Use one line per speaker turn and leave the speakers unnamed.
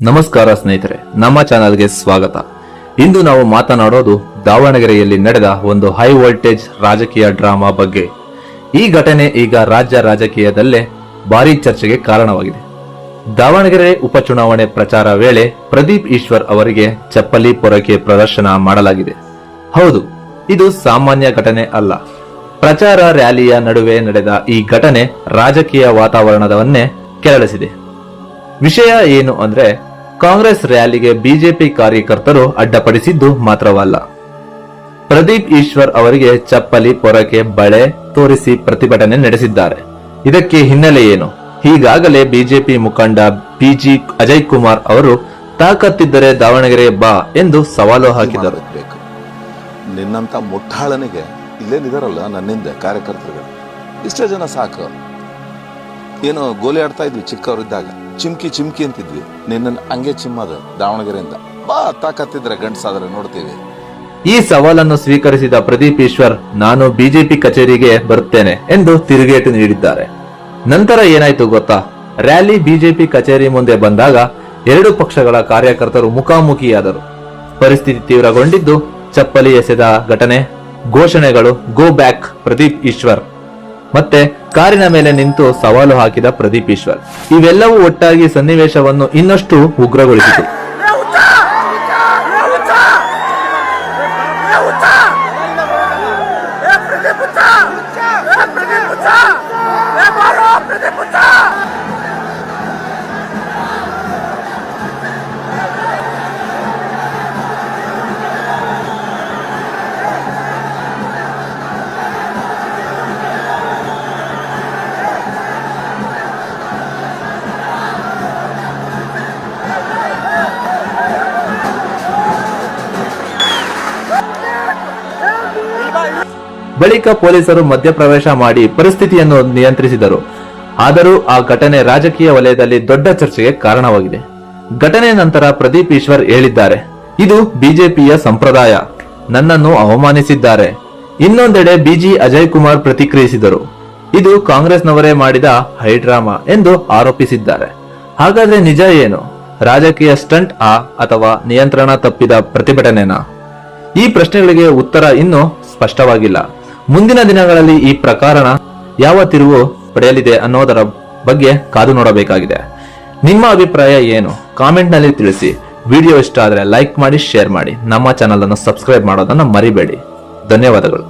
ನಮಸ್ಕಾರ ಸ್ನೇಹಿತರೆ, ನಮ್ಮ ಚಾನಲ್ಗೆ ಸ್ವಾಗತ. ಇಂದು ನಾವು ಮಾತನಾಡೋದು ದಾವಣಗೆರೆಯಲ್ಲಿ ನಡೆದ ಒಂದು ಹೈ ವೋಲ್ಟೇಜ್ ರಾಜಕೀಯ ಡ್ರಾಮಾ ಬಗ್ಗೆ. ಈ ಘಟನೆ ಈಗ ರಾಜ್ಯ ರಾಜಕೀಯದಲ್ಲೇ ಭಾರಿ ಚರ್ಚೆಗೆ ಕಾರಣವಾಗಿದೆ. ದಾವಣಗೆರೆ ಉಪಚುನಾವಣೆ ಪ್ರಚಾರ ವೇಳೆ ಪ್ರದೀಪ್ ಈಶ್ವರ್ ಅವರಿಗೆ ಚಪ್ಪಲಿ ಪೊರಕೆ ಪ್ರದರ್ಶನ ಮಾಡಲಾಗಿದೆ. ಹೌದು, ಇದು ಸಾಮಾನ್ಯ ಘಟನೆ ಅಲ್ಲ. ಪ್ರಚಾರ ರ್ಯಾಲಿಯ ನಡುವೆ ನಡೆದ ಈ ಘಟನೆ ರಾಜಕೀಯ ವಾತಾವರಣವನ್ನೇ ಕೆರಳಿಸಿದೆ. ವಿಷಯ ಏನು ಅಂದ್ರೆ, ಕಾಂಗ್ರೆಸ್ ರ್ಯಾಲಿಗೆ ಬಿಜೆಪಿ ಕಾರ್ಯಕರ್ತರು ಅಡ್ಡಪಡಿಸಿದ್ದು ಮಾತ್ರವಲ್ಲ, ಪ್ರದೀಪ್ ಈಶ್ವರ್ ಅವರಿಗೆ ಚಪ್ಪಲಿ ಪೊರಕೆ ಬಳೆ ತೋರಿಸಿ ಪ್ರತಿಭಟನೆ ನಡೆಸಿದ್ದಾರೆ. ಇದಕ್ಕೆ ಹಿನ್ನೆಲೆ ಏನು? ಈಗಾಗಲೇ ಬಿಜೆಪಿ ಮುಖಂಡ ಬಿಜಿ ಅಜಯ್ ಕುಮಾರ್ ಅವರು ತಾಕತ್ತಿದ್ದರೆ ದಾವಣಗೆರೆ ಬಾ ಎಂದು ಸವಾಲು ಹಾಕಿದರು.
ನಿನ್ನಂತ ಮುಟ್ಟಾಳನಿಗೆ ಇಲ್ಲೇನಿದಾರಲ್ಲ ನನ್ನಿಂದ ಕಾರ್ಯಕರ್ತರುಗಳು ಇಷ್ಟೇ ಜನ ಸಾಕು. ಏನೋ ಗೋಲಿ ಆಡ್ತಾ ಇದ್ವಿ ಚಿಕ್ಕವರಿದ್ದಾಗ, ಚಿಮ್ಕಿ ಅಂತಿದ್ವಿ. ನಿನ್ನ ಹಂಗೆ ಚಿಮ್ಮದು ದಾವಣಗೆರೆಯಿಂದ ಬಾ, ತಾಕತ್ತಿದ್ರೆ ಗಂಡಸಾದ್ರೆ ನೋಡ್ತೀವಿ.
ಈ ಸವಾಲನ್ನು ಸ್ವೀಕರಿಸಿದ ಪ್ರದೀಪ್ ಈಶ್ವರ್, ನಾನು ಬಿಜೆಪಿ ಕಚೇರಿಗೆ ಬರುತ್ತೇನೆ ಎಂದು ತಿರುಗೇಟು ನೀಡಿದ್ದಾರೆ. ನಂತರ ಏನಾಯ್ತು ಗೊತ್ತಾ? ರ್ಯಾಲಿ ಬಿಜೆಪಿ ಕಚೇರಿ ಮುಂದೆ ಬಂದಾಗ ಎರಡು ಪಕ್ಷಗಳ ಕಾರ್ಯಕರ್ತರು ಮುಖಾಮುಖಿಯಾದರು. ಪರಿಸ್ಥಿತಿ ತೀವ್ರಗೊಂಡಿದ್ದು ಚಪ್ಪಲಿ ಎಸೆದ ಘಟನೆ, ಘೋಷಣೆಗಳು, ಗೋ ಬ್ಯಾಕ್ ಪ್ರದೀಪ್ ಈಶ್ವರ್, ಮತ್ತೆ ಕಾರಿನ ಮೇಲೆ ನಿಂತು ಸವಾಲು ಹಾಕಿದ ಪ್ರದೀಪ್ ಈಶ್ವರ್, ಇವೆಲ್ಲವೂ ಒಟ್ಟಾಗಿ ಸನ್ನಿವೇಶವನ್ನು ಇನ್ನಷ್ಟು ಉಗ್ರಗೊಳಿಸಿತು. ಬಳಿಕ ಪೊಲೀಸರು ಮಧ್ಯಪ್ರವೇಶ ಮಾಡಿ ಪರಿಸ್ಥಿತಿಯನ್ನು ನಿಯಂತ್ರಿಸಿದರು. ಆದರೂ ಆ ಘಟನೆ ರಾಜಕೀಯ ವಲಯದಲ್ಲಿ ದೊಡ್ಡ ಚರ್ಚೆಗೆ ಕಾರಣವಾಗಿದೆ. ಘಟನೆ ನಂತರ ಪ್ರದೀಪ್ ಈಶ್ವರ್ ಹೇಳಿದ್ದಾರೆ, ಇದು ಬಿಜೆಪಿಯ ಸಂಪ್ರದಾಯ, ನನ್ನನ್ನು ಅವಮಾನಿಸಿದ್ದಾರೆ. ಇನ್ನೊಂದೆಡೆ ಬಿಜಿ ಅಜಯ್ ಕುಮಾರ್ ಪ್ರತಿಕ್ರಿಯಿಸಿದರು, ಇದು ಕಾಂಗ್ರೆಸ್ನವರೇ ಮಾಡಿದ ಹೈಡ್ರಾಮಾ ಎಂದು ಆರೋಪಿಸಿದ್ದಾರೆ. ಹಾಗಾದ್ರೆ ನಿಜ ಏನು? ರಾಜಕೀಯ ಸ್ಟಂಟ್ ಅಥವಾ ನಿಯಂತ್ರಣ ತಪ್ಪಿದ ಪ್ರತಿಭಟನೆನಾ? ಈ ಪ್ರಶ್ನೆಗಳಿಗೆ ಉತ್ತರ ಇನ್ನೂ ಸ್ಪಷ್ಟವಾಗಿಲ್ಲ. ಮುಂದಿನ ದಿನಗಳಲ್ಲಿ ಈ ಪ್ರಕರಣ ಯಾವ ತಿರುವು ಪಡೆಯಲಿದೆ ಅನ್ನೋದರ ಬಗ್ಗೆ ಕಾದು ನೋಡಬೇಕಾಗಿದೆ. ನಿಮ್ಮ ಅಭಿಪ್ರಾಯ ಏನು? ಕಾಮೆಂಟ್ ನಲ್ಲಿ ತಿಳಿಸಿ. ವಿಡಿಯೋ ಇಷ್ಟ ಆದರೆ ಲೈಕ್ ಮಾಡಿ, ಶೇರ್ ಮಾಡಿ. ನಮ್ಮ ಚಾನಲ್ ಅನ್ನು ಸಬ್ಸ್ಕ್ರೈಬ್ ಮಾಡೋದನ್ನ ಮರಿಬೇಡಿ. ಧನ್ಯವಾದಗಳು.